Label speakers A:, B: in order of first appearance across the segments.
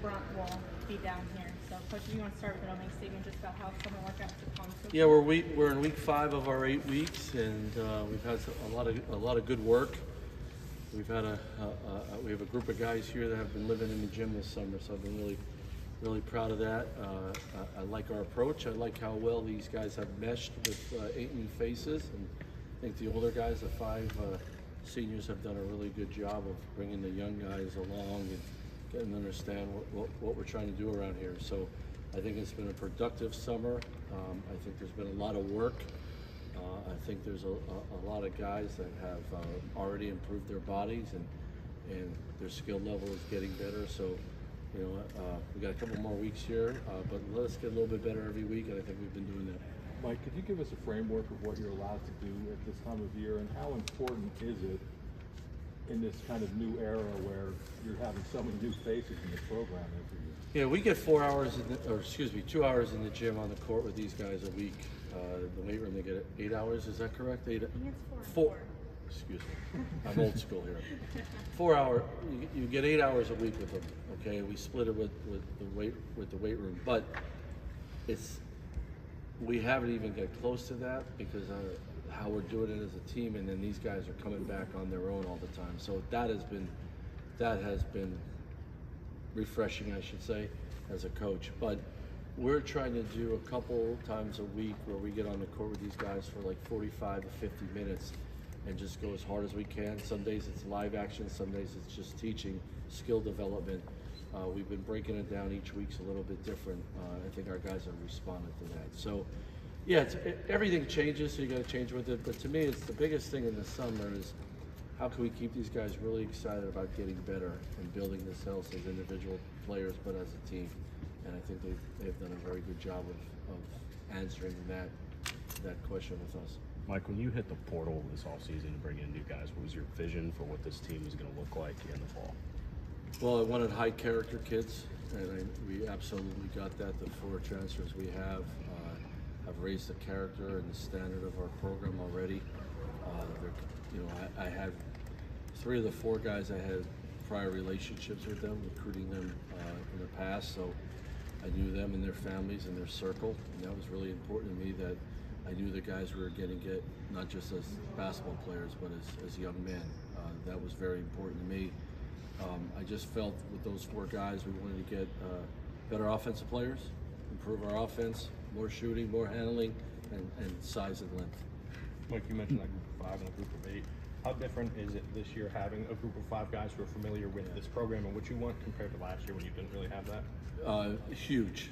A: Front will be down here. So, Coach, do you want to start with an opening statement just about how summer workouts have gone so far?
B: Yeah, we're in week 5 of our 8 weeks, and we've had a lot of good work. We've had we have a group of guys here that have been living in the gym this summer, so I've been really proud of that. I like our approach. I like how well these guys have meshed with 8 new faces, and I think the older guys, the 5 seniors, have done a really good job of bringing the young guys along and getting to understand what we're trying to do around here. So I think it's been a productive summer. I think there's been a lot of work. I think there's a lot of guys that have already improved their bodies, and their skill level is getting better. So, you know, we got a couple more weeks here, but let us get a little bit better every week, and I think we've been doing that.
C: Mike, could you give us a framework of what you're allowed to do at this time of year, and how important is it in this kind of new era where you're having so many new faces in the program every year?
B: Yeah, we get 2 hours in the gym on the court with these guys a week. The weight room, they get 8 hours. Is that correct?
A: I think it's 4.
B: 4. Excuse me. I'm old school here. 4 hours. You get 8 hours a week with them. Okay, we split it with the weight room, but we haven't even get close to that because how we're doing it as a team, and then these guys are coming back on their own all the time. So that has been refreshing, I should say, as a coach. But we're trying to do a couple times a week where we get on the court with these guys for like 45 to 50 minutes and just go as hard as we can. Some days it's live action, some days it's just teaching, skill development. We've been breaking it down each week's a little bit different. I think our guys have responded to that. So yeah, everything changes, so you got to change with it. But to me, it's the biggest thing in the summer is how can we keep these guys really excited about getting better and building themselves as individual players, but as a team. And I think they've done a very good job of answering that question with us.
D: Mike, when you hit the portal this offseason to bring in new guys, what was your vision for what this team was going to look like in the fall?
B: Well, I wanted high character kids, and we absolutely got that. The 4 transfers we have raised the character and the standard of our program already. You know, I had 3 of the 4 guys. I had prior relationships with them, recruiting them in the past, so I knew them and their families and their circle, and that was really important to me, that I knew the guys we were getting not just as basketball players, but as young men. That was very important to me. I just felt with those 4 guys, we wanted to get better offensive players, improve our offense, more shooting, more handling, and size and length.
D: Mike, you mentioned that group of 5 and a group of 8. How different is it this year having a group of 5 guys who are familiar with this program and what you want compared to last year when you didn't really have that?
B: Huge.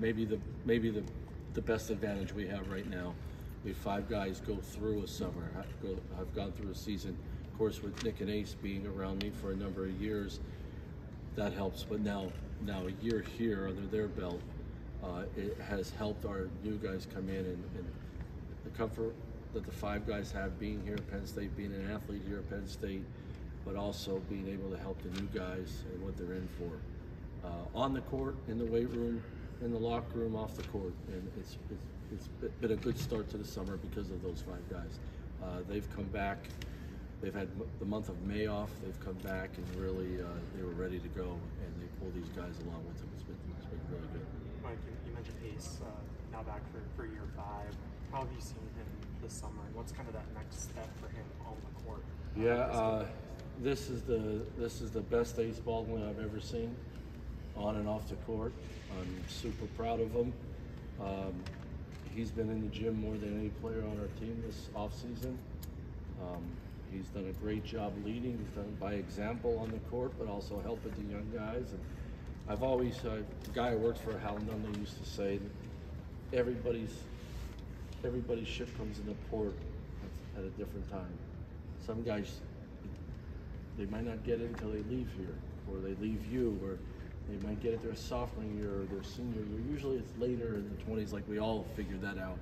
B: Maybe the best advantage we have right now. We have 5 guys go through a summer, have gone through a season. Of course, with Nick and Ace being around me for a number of years, that helps. But now a year here under their belt, it has helped our new guys come in, and the comfort that the 5 guys have being here at Penn State, being an athlete here at Penn State, but also being able to help the new guys and what they're in for. On the court, in the weight room, in the locker room, off the court. And it's been a good start to the summer because of those 5 guys. They've come back. They've had the month of May off. They've come back and really they were ready to go, and they pulled these guys along with them. It's been really good.
E: Mike, you mentioned Ace now back for year 5. How have you seen him this summer, and what's kind of that next step for him on the court?
B: Yeah, this is the best Ace Baldwin I've ever seen, on and off the court. I'm super proud of him. He's been in the gym more than any player on our team this offseason. He's done a great job leading. He's done it by example on the court, but also helping the young guys. And I've always, the guy I worked for, Hal Nunley, used to say that everybody's ship comes in the port at a different time. Some guys, they might not get it until they leave here, or they leave you, or they might get it their sophomore year or their senior year. Usually it's later in the 20s, like we all figured that out.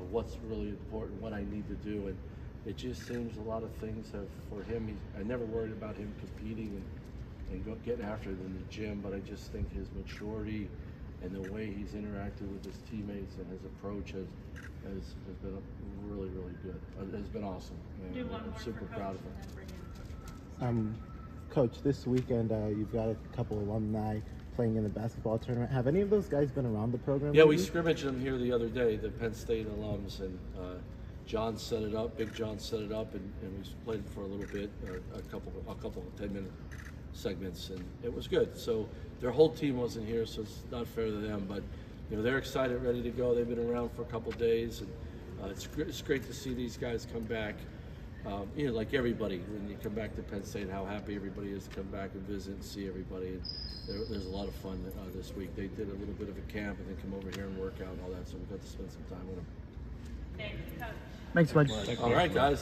B: What's really important, what I need to do. And it just seems a lot of things have, for him, I never worried about him competing and getting after it in the gym, but I just think his maturity and the way he's interacted with his teammates and his approach has been really, really good. It's been awesome. And I'm super proud of him.
F: Coach, this weekend you've got a couple alumni playing in the basketball tournament. Have any of those guys been around the program?
B: Yeah, we
F: lately?
B: scrimmaged them here the other day, the Penn State alums, and John set it up. Big John set it up, and we played for a little bit, a couple of 10-minute segments, and it was good. So their whole team wasn't here, so it's not fair to them. But they're excited, ready to go. They've been around for a couple of days, and it's great to see these guys come back. Like everybody, when you come back to Penn State, how happy everybody is to come back and visit and see everybody. And there's a lot of fun this week. They did a little bit of a camp and then come over here and work out and all that, so we got to spend some time with them.
A: Thank you, Coach.
F: Thanks, Mike.
B: All right, guys.